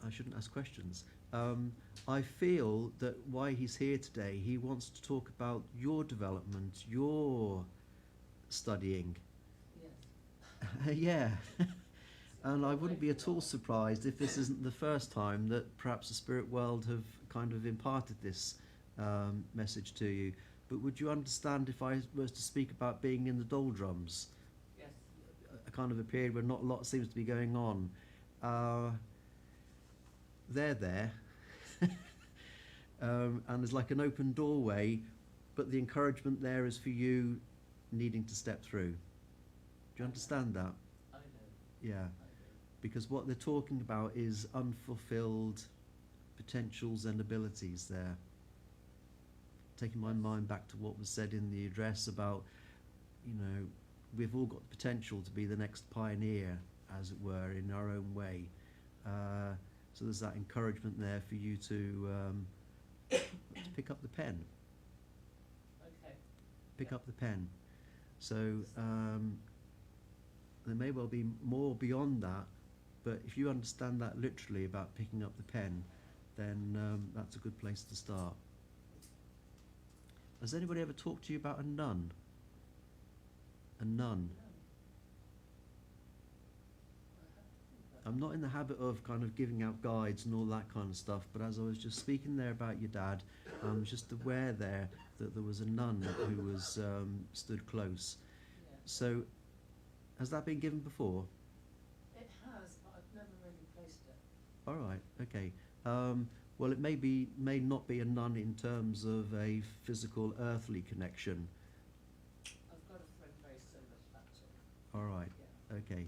I shouldn't ask questions. I feel that why he's here today, he wants to talk about your development, your studying. Yes. Yeah. And I wouldn't be at all surprised if this isn't the first time that perhaps the spirit world have kind of imparted this message to you. But would you understand if I was to speak about being in the doldrums? Yes. A kind of a period where not a lot seems to be going on. They're there. And there's like an open doorway, but the encouragement there is for you needing to step through. Do you understand that? I know. Yeah. I know. Because what they're talking about is unfulfilled potentials and abilities there. Taking my mind back to what was said in the address about, you know, we've all got the potential to be the next pioneer, as it were, in our own way. So there's that encouragement there for you to pick up the pen. Okay. Pick up the pen. So there may well be more beyond that, but if you understand that literally about picking up the pen, then that's a good place to start. Has anybody ever talked to you about a nun? A nun? No. I'm not in the habit of kind of giving out guides and all that kind of stuff, but as I was just speaking there about your dad, I was just aware there that there was a nun who was stood close. Yeah. So, has that been given before? It has, but I've never really placed it. All right, okay. Well, it may not be a nun in terms of a physical earthly connection. I've got a friend very similar to that too. All right, Yeah. okay.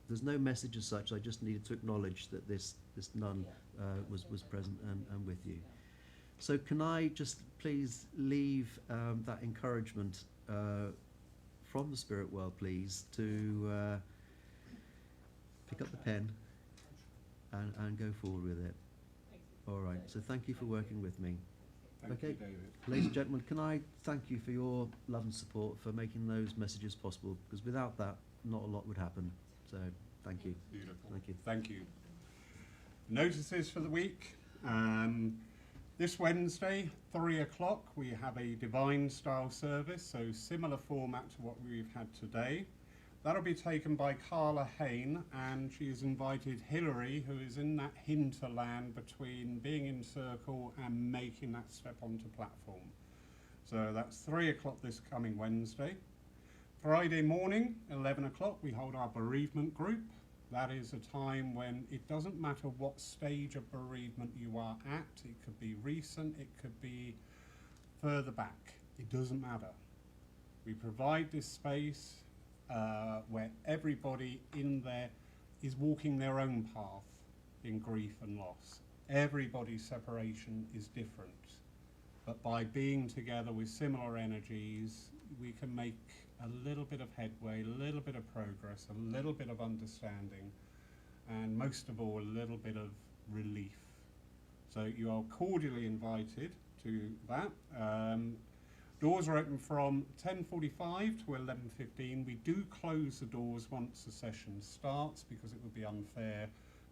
There's no message as such. I just needed to acknowledge that this nun Yeah. was present and with you. Yeah. So can I just please leave that encouragement from the spirit world, please, to pick up the pen and go forward with it. Thank you. All right, so thank you for working with me. Thank Okay. you, David. Ladies and gentlemen, can I thank you for your love and support for making those messages possible, because without that, not a lot would happen. So thank you. Beautiful. Thank you. Thank you. Notices for the week. This Wednesday, 3 o'clock, we have a divine style service, so similar format to what we've had today. That'll be taken by Carla Hain, and she has invited Hilary, who is in that hinterland between being in circle and making that step onto platform. So that's 3 o'clock this coming Wednesday. Friday morning, 11 o'clock, we hold our bereavement group. That is a time when it doesn't matter what stage of bereavement you are at. It could be recent, it could be further back. It doesn't matter. We provide this space where everybody in there is walking their own path in grief and loss. Everybody's separation is different. But by being together with similar energies, we can make a little bit of headway, a little bit of progress, a little bit of understanding, and most of all, a little bit of relief. So you are cordially invited to that. Doors are open from 10:45 to 11:15. We do close the doors once the session starts because it would be unfair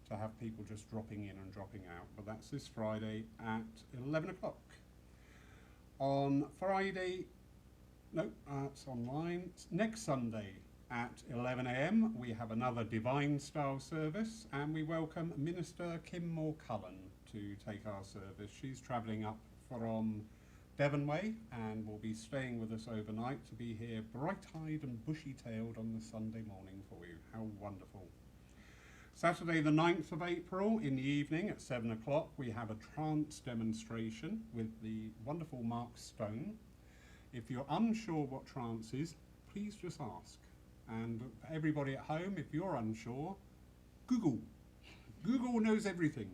to have people just dropping in and dropping out. But that's this Friday at 11 o'clock. On Friday, no, it's online. It's next Sunday at 11 a.m. we have another divine style service, and we welcome Minister Kim Moore-Cullen to take our service. She's travelling up from Devon Way and will be staying with us overnight to be here bright-eyed and bushy-tailed on the Sunday morning for you. How wonderful. Saturday the 9th of April in the evening at 7 o'clock we have a trance demonstration with the wonderful Mark Stone. If you're unsure what trance is, please just ask. And everybody at home, if you're unsure, Google. Google knows everything.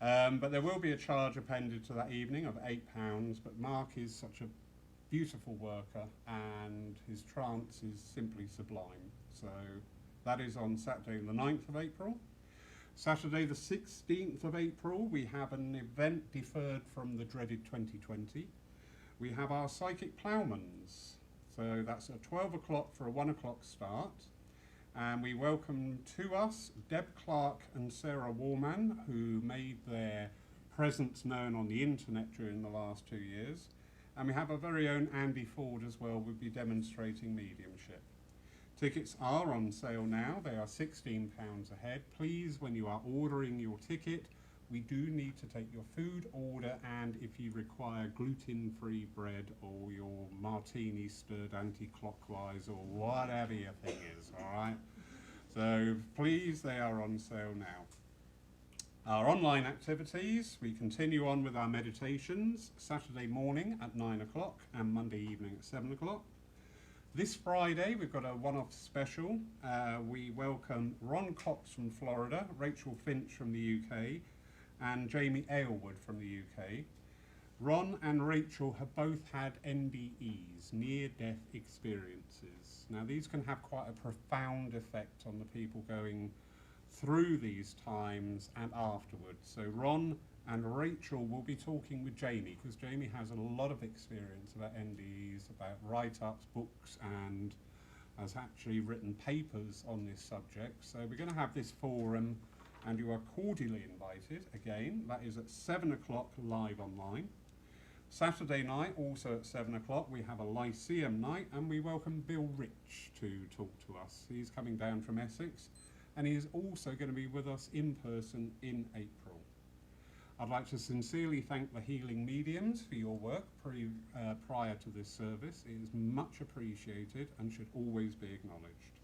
But there will be a charge appended to that evening of £8, but Mark is such a beautiful worker and his trance is simply sublime. So that is on Saturday the 9th of April. Saturday the 16th of April, we have an event deferred from the dreaded 2020. We have our Psychic Ploughmans. So that's at 12 o'clock for a 1 o'clock start. And we welcome to us Deb Clark and Sarah Warman, who made their presence known on the internet during the last 2 years. And we have our very own Andy Ford as well, who will be demonstrating mediumship. Tickets are on sale now. They are £16 a head. Please, when you are ordering your ticket, we do need to take your food order, and if you require gluten-free bread or your martini stirred anti-clockwise or whatever your thing is, all right? So please, they are on sale now. Our online activities, we continue on with our meditations, Saturday morning at 9 o'clock and Monday evening at 7 o'clock. This Friday, we've got a one-off special. We welcome Ron Cox from Florida, Rachel Finch from the UK, and Jamie Aylward from the UK. Ron and Rachel have both had NDEs, near-death experiences. Now, these can have quite a profound effect on the people going through these times and afterwards. So Ron and Rachel will be talking with Jamie, because Jamie has a lot of experience about NDEs, about write-ups, books, and has actually written papers on this subject. So we're going to have this forum, and you are cordially invited. Again, that is at 7 o'clock live online. Saturday night, also at 7 o'clock, we have a Lyceum night, and we welcome Bill Rich to talk to us. He's coming down from Essex, and he is also going to be with us in person in April. I'd like to sincerely thank the Healing Mediums for your work prior to this service. It is much appreciated and should always be acknowledged.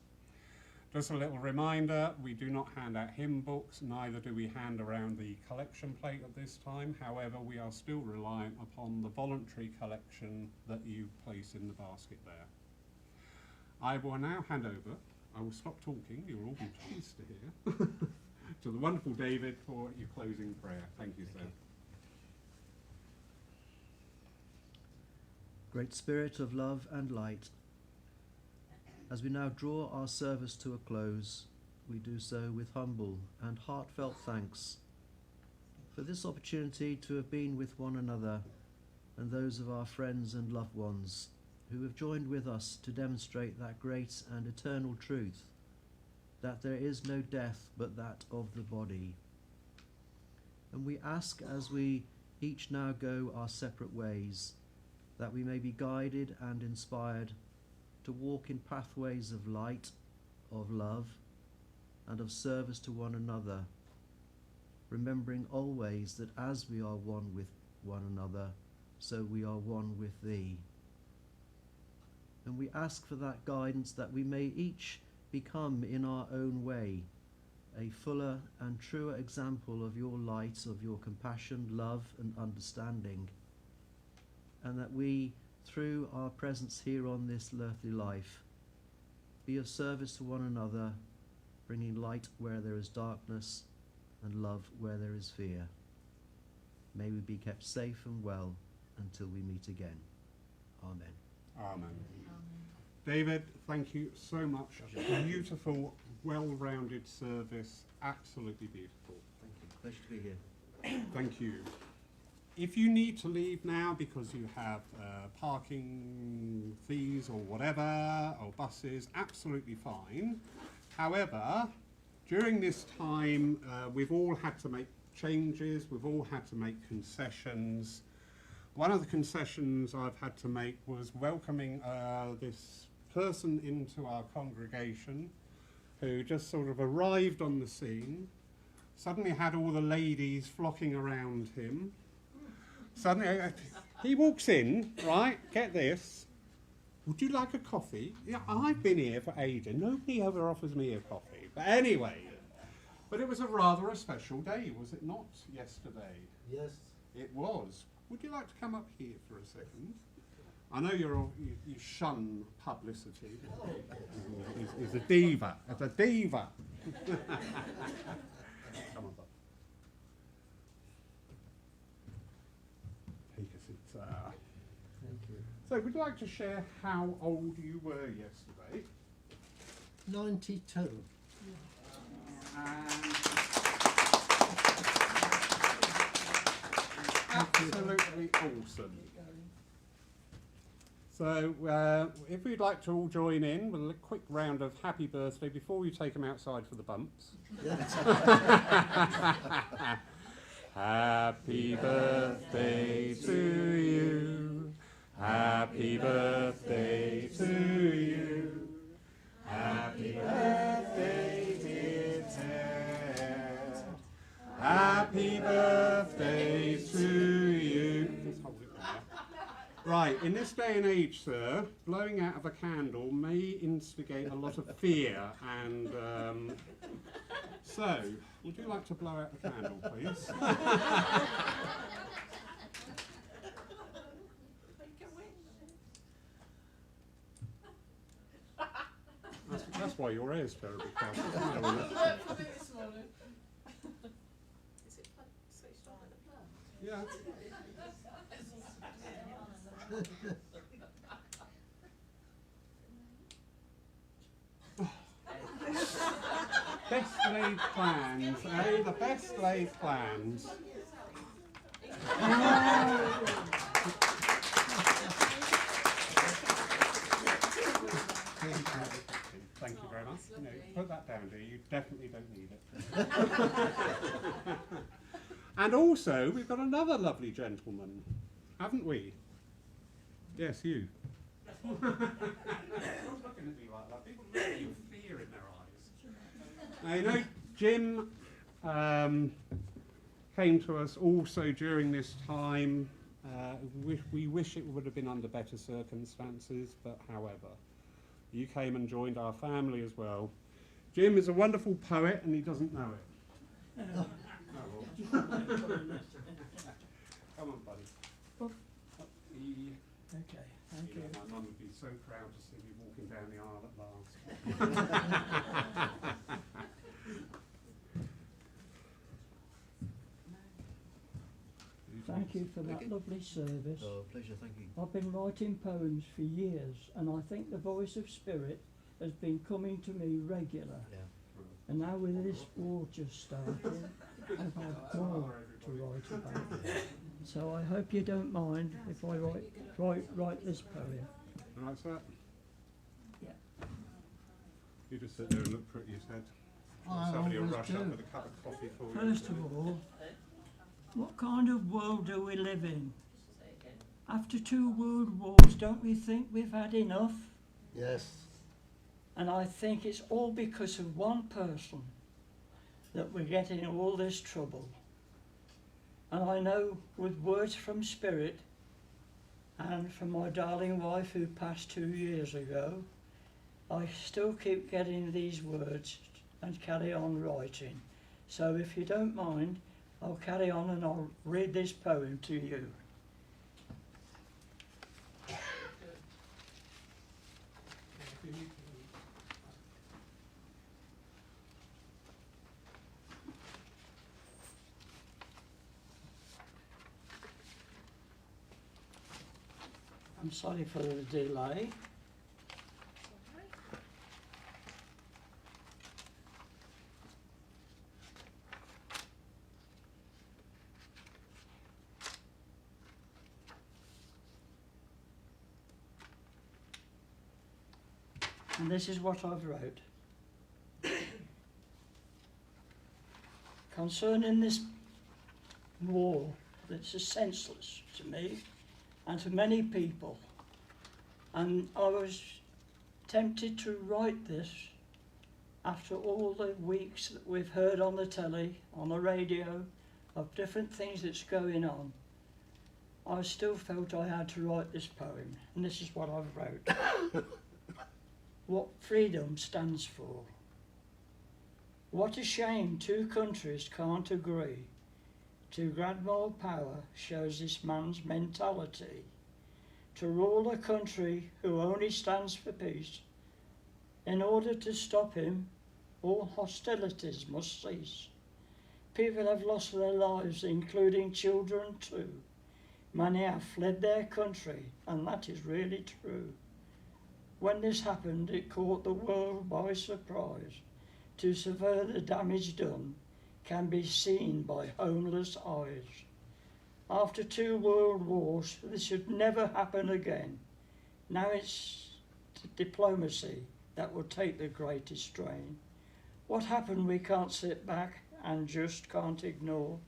Just a little reminder, we do not hand out hymn books, neither do we hand around the collection plate at this time. However, we are still reliant upon the voluntary collection that you place in the basket there. I will now hand over, I will stop talking, you'll all be pleased to hear, to the wonderful David for your closing prayer. Thank you, sir. Great Spirit of love and light, as we now draw our service to a close, we do so with humble and heartfelt thanks for this opportunity to have been with one another and those of our friends and loved ones who have joined with us to demonstrate that great and eternal truth, that there is no death but that of the body. And we ask, as we each now go our separate ways, that we may be guided and inspired to walk in pathways of light, of love, and of service to one another, remembering always that as we are one with one another, so we are one with Thee. And we ask for that guidance, that we may each become in our own way a fuller and truer example of your light, of your compassion, love, and understanding, and that we, through our presence here on this earthly life, be of service to one another, bringing light where there is darkness and love where there is fear. May we be kept safe and well until we meet again. Amen. Amen. David, thank you so much. Beautiful, well-rounded service. Absolutely beautiful. Thank you. Pleasure to be here. Thank you. If you need to leave now because you have parking fees or whatever, or buses, absolutely fine. However, during this time, we've all had to make changes, we've all had to make concessions. One of the concessions I've had to make was welcoming this person into our congregation who just sort of arrived on the scene, suddenly had all the ladies flocking around him. Suddenly, he walks in, right, get this, would you like a coffee? Yeah, I've been here for ages, nobody ever offers me a coffee. But anyway, but it was rather a special day, was it not, yesterday? Yes. It was. Would you like to come up here for a second? I know you shun publicity. He's a diva. It's a diva. Come on, Bob. Take a seat, sir. Thank you. So, would you like to share how old you were yesterday? 92. And absolutely awesome. So, if we'd like to all join in with a quick round of happy birthday before we take them outside for the bumps. Happy birthday to you. Happy birthday to you. Happy birthday, dear Ted. Happy birthday to you. Just hold it there. Right, in this day and age, sir, blowing out of a candle may instigate a lot of fear, and so, would you like to blow out the candle, please? That's why your hair's terribly close, isn't it? Yeah. Best laid plans, eh? The best laid plans. Thank you very much. No, put that down, dear. You definitely don't need it. And also, we've got another lovely gentleman, haven't we? Yes, you. Stop looking at me like that. People really have fear in their eyes. Now, you know, Jim came to us also during this time. We wish it would have been under better circumstances, but however, you came and joined our family as well. Jim is a wonderful poet, and he doesn't know it. Oh, well. Come on, buddy. Okay, thank you. My mum would be so proud to see you walking down the aisle at last. Thank you for that lovely service. Oh, pleasure, thank you. I've been writing poems for years, and I think the voice of spirit has been coming to me regular. Yeah. And now with this war just started, I've had more to write about. So I hope you don't mind if I write this poem. All right, sir? Yeah. You just sit there and look pretty, Ted. I Somebody will always rush do. up with a cup of coffee for you. First of all, what kind of world do we live in? After 2 world wars, don't we think we've had enough? Yes. And I think it's all because of one person that we're getting all this trouble. And I know with words from Spirit and from my darling wife who passed 2 years ago, I still keep getting these words and carry on writing. So if you don't mind, I'll carry on and I'll read this poem to you. I'm sorry for the delay. And this is what I've wrote. Concerning this war that's senseless to me and to many people, and I was tempted to write this after all the weeks that we've heard on the telly, on the radio, of different things that's going on. I still felt I had to write this poem, and this is what I've wrote. What freedom stands for. What a shame 2 countries can't agree. To grab more power shows this man's mentality. To rule a country who only stands for peace. In order to stop him, all hostilities must cease. People have lost their lives, including children too. Many have fled their country, and that is really true. When this happened, it caught the world by surprise. To survey the damage done can be seen by homeless eyes. After 2 world wars, this should never happen again. Now it's diplomacy that will take the greatest strain. What happened we can't sit back and just can't ignore.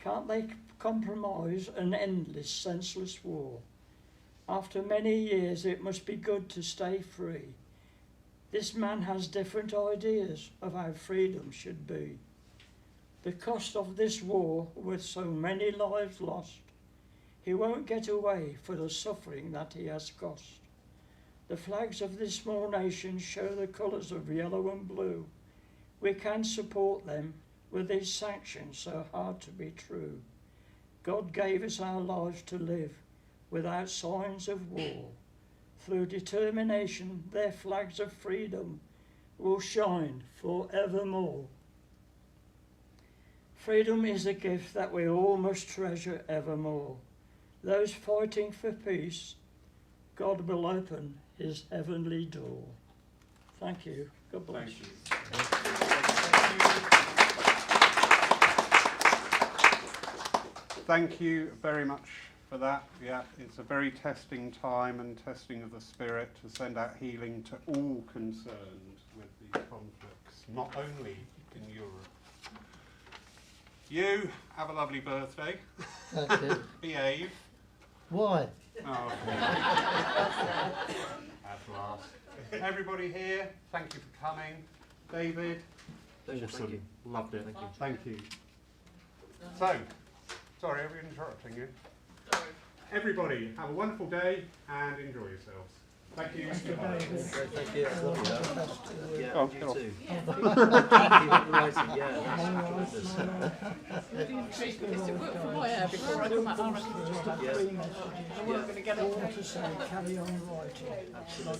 Can't they compromise an endless, senseless war? After many years, it must be good to stay free. This man has different ideas of how freedom should be. The cost of this war, with so many lives lost, he won't get away for the suffering that he has cost. The flags of this small nation show the colours of yellow and blue. We can support them with these sanctions so hard to be true. God gave us our lives to live without signs of war. Through determination, their flags of freedom will shine forevermore. Freedom is a gift that we all must treasure evermore. Those fighting for peace, God will open his heavenly door. Thank you. God bless. Thank you. Thank you very much for that. Yeah, it's a very testing time and testing of the spirit to send out healing to all concerned with these conflicts, not only in Europe. You have a lovely birthday. Thank you. Behave. Why? Oh, at last. Everybody here, thank you for coming. David, Pleasure, awesome. thank you. Loved it. Thank you. Thank you. So, sorry, are we interrupting you? Sorry. Everybody, have a wonderful day and enjoy yourselves. Thank you. Goodbye. Thank you. That's lovely. That. Yeah, Oh, you go on. too. Thank you for Lyceum. Yeah, that's tremendous. Is it work from my hair before I come out? I reckon it's Just a Yeah. free message. we're going to get up. All to say, carry on writing. Absolutely.